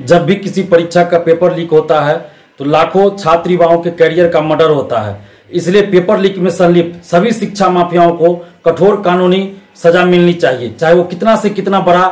जब भी किसी परीक्षा का पेपर लीक होता है तो लाखों छात्र युवाओं के करियर का मर्डर होता है। इसलिए पेपर लीक में संलिप्त सभी शिक्षा माफियाओं को कठोर कानूनी सजा मिलनी चाहिए, चाहे वो कितना से कितना बड़ा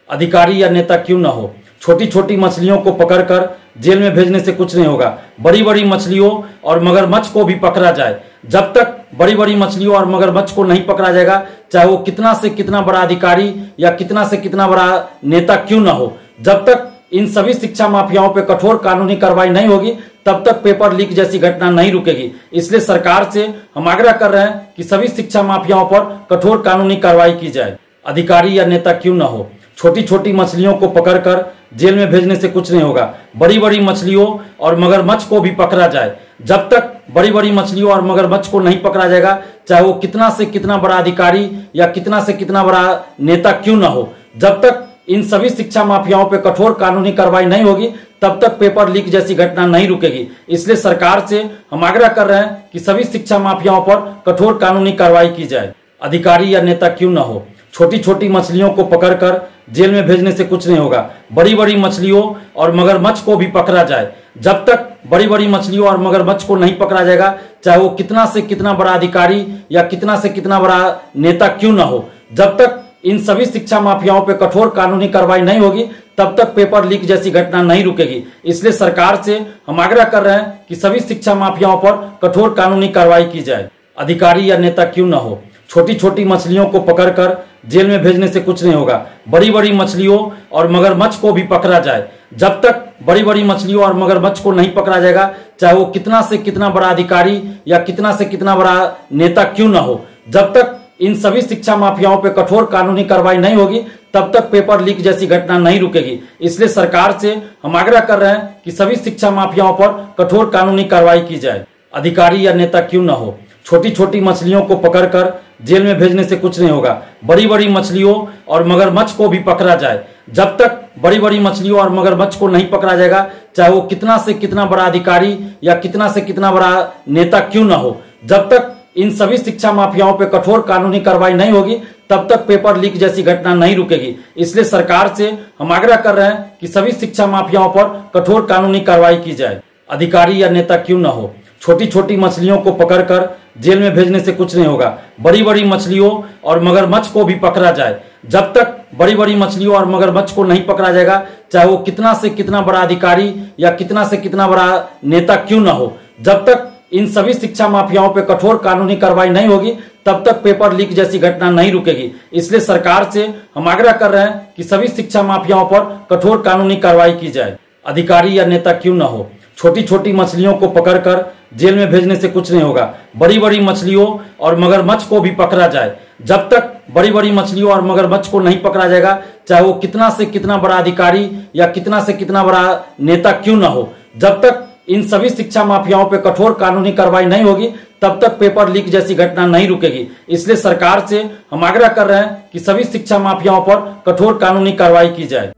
अधिकारी या नेता क्यों न हो। छोटी छोटी मछलियों को पकड़कर जेल में भेजने से कुछ नहीं होगा, बड़ी बड़ी मछलियों और मगरमच्छ को भी पकड़ा जाए। जब तक बड़ी बड़ी मछलियों और मगरमच्छ को नहीं पकड़ा जाएगा, चाहे वो कितना से कितना बड़ा अधिकारी या कितना से कितना बड़ा नेता क्यों न हो, जब तक इन सभी शिक्षा माफियाओं पे कठोर कानूनी कार्रवाई नहीं होगी, तब तक पेपर लीक जैसी घटना नहीं रुकेगी। इसलिए सरकार से हम आग्रह कर रहे हैं कि सभी शिक्षा माफियाओं पर कठोर कानूनी कार्रवाई की जाए। अधिकारी या नेता क्यों न हो, छोटी छोटी मछलियों को पकड़कर जेल में भेजने से कुछ नहीं होगा, बड़ी बड़ी मछलियों और मगरमच्छ को भी पकड़ा जाए। जब तक बड़ी बड़ी मछलियों और मगरमच्छ को नहीं पकड़ा जाएगा, चाहे वो कितना से कितना बड़ा अधिकारी या कितना से कितना बड़ा नेता क्यों न हो, जब तक इन सभी शिक्षा माफियाओं पे कठोर कानूनी कार्रवाई नहीं होगी, तब तक पेपर लीक जैसी घटना नहीं रुकेगी। इसलिए सरकार से हम आग्रह कर रहे हैं कि सभी शिक्षा माफियाओं पर कठोर कानूनी कार्रवाई की जाए। अधिकारी या नेता क्यों न हो, छोटी छोटी मछलियों को पकड़कर जेल में भेजने से कुछ नहीं होगा, बड़ी बड़ी मछलियों और मगरमच्छ को भी पकड़ा जाए। जब तक बड़ी बड़ी मछलियों और मगरमच्छ को नहीं पकड़ा जाएगा, चाहे वो कितना से कितना बड़ा अधिकारी या कितना से कितना बड़ा नेता क्यों न हो, जब तक इन सभी शिक्षा माफियाओं पे कठोर कानूनी कार्रवाई नहीं होगी, तब तक पेपर लीक जैसी घटना नहीं रुकेगी। इसलिए सरकार से हम आग्रह कर रहे हैं कि सभी शिक्षा माफियाओं पर कठोर कानूनी कार्रवाई की जाए। अधिकारी या नेता क्यों न हो, छोटी छोटी मछलियों को पकड़कर जेल में भेजने से कुछ नहीं होगा, बड़ी बड़ी मछलियों और मगरमच्छ को भी पकड़ा जाए। जब तक बड़ी बड़ी मछलियों और मगरमच्छ को नहीं पकड़ा जाएगा, चाहे वो कितना से कितना बड़ा अधिकारी या कितना से कितना बड़ा नेता क्यों न हो, जब तक इन सभी शिक्षा माफियाओं पे कठोर कानूनी कार्रवाई नहीं होगी, तब तक पेपर लीक जैसी घटना नहीं रुकेगी। इसलिए सरकार से हम आग्रह कर रहे हैं कि सभी शिक्षा माफियाओं पर कठोर कानूनी कार्रवाई की जाए। अधिकारी या नेता क्यों न हो, छोटी छोटी मछलियों को पकड़कर जेल में भेजने से कुछ नहीं होगा, बड़ी बड़ी मछलियों और मगरमच्छ को भी पकड़ा जाए। जब तक बड़ी बड़ी मछलियों और मगरमच्छ को नहीं पकड़ा जाएगा, चाहे वो कितना से कितना बड़ा अधिकारी या कितना से कितना बड़ा नेता क्यों न हो, जब तक इन सभी शिक्षा माफियाओं पे कठोर कानूनी कार्रवाई नहीं होगी, तब तक पेपर लीक जैसी घटना नहीं रुकेगी। इसलिए सरकार से हम आग्रह कर रहे हैं कि सभी शिक्षा माफियाओं पर कठोर कानूनी कार्रवाई की जाए। अधिकारी या नेता क्यों न हो, छोटी छोटी मछलियों को पकड़कर जेल में भेजने से कुछ नहीं होगा, बड़ी बड़ी मछलियों और मगरमच्छ को भी पकड़ा जाए। जब तक बड़ी बड़ी मछलियों और मगरमच्छ को नहीं पकड़ा जाएगा, चाहे वो कितना से कितना बड़ा अधिकारी या कितना से कितना बड़ा नेता क्यों न हो, जब तक इन सभी शिक्षा माफियाओं पे कठोर कानूनी कार्रवाई नहीं होगी, तब तक पेपर लीक जैसी घटना नहीं रुकेगी। इसलिए सरकार से हम आग्रह कर रहे हैं कि सभी शिक्षा माफियाओं पर कठोर कानूनी कार्रवाई की जाए। अधिकारी या नेता क्यों न हो, छोटी छोटी मछलियों को पकड़कर जेल में भेजने से कुछ नहीं होगा, बड़ी बड़ी मछलियों और मगरमच्छ को भी पकड़ा जाए। जब तक बड़ी बड़ी मछलियों और मगरमच्छ को नहीं पकड़ा जाएगा, चाहे वो कितना से कितना बड़ा अधिकारी या कितना से कितना बड़ा नेता क्यों न हो, जब तक इन सभी शिक्षा माफियाओं पे कठोर कानूनी कार्रवाई नहीं होगी, तब तक पेपर लीक जैसी घटना नहीं रुकेगी। इसलिए सरकार से हम आग्रह कर रहे हैं कि सभी शिक्षा माफियाओं पर कठोर कानूनी कार्रवाई की जाए।